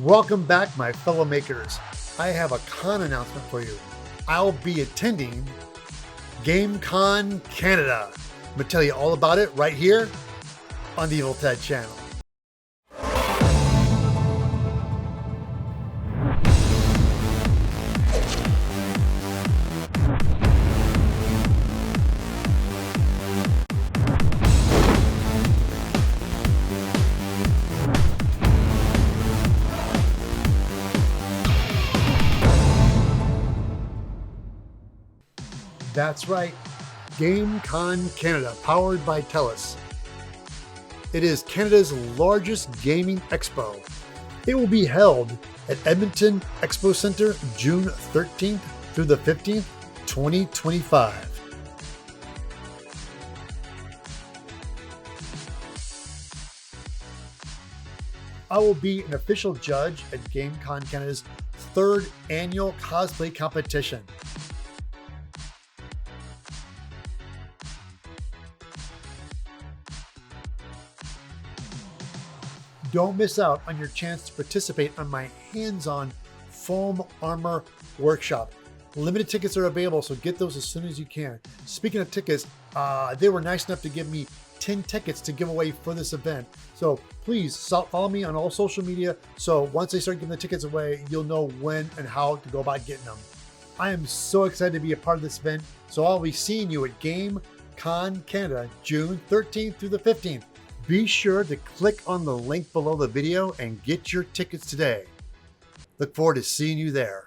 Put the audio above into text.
Welcome back, my fellow makers. I have a con announcement for you. I'll be attending GameCon Canada. I'm going to tell you all about it right here on the Evil Ted channel. That's right, GameCon Canada, powered by TELUS. It is Canada's largest gaming expo. It will be held at Edmonton Expo Centre June 13th through the 15th, 2025. I will be an official judge at GameCon Canada's third annual cosplay competition. Don't miss out on your chance to participate on my hands-on foam armor workshop. Limited tickets are available, so get those as soon as you can. Speaking of tickets, they were nice enough to give me 10 tickets to give away for this event. So please follow me on all social media. So once they start giving the tickets away, you'll know when and how to go about getting them. I am so excited to be a part of this event. So I'll be seeing you at GameCon Canada, June 13th through the 15th. Be sure to click on the link below the video and get your tickets today. Look forward to seeing you there.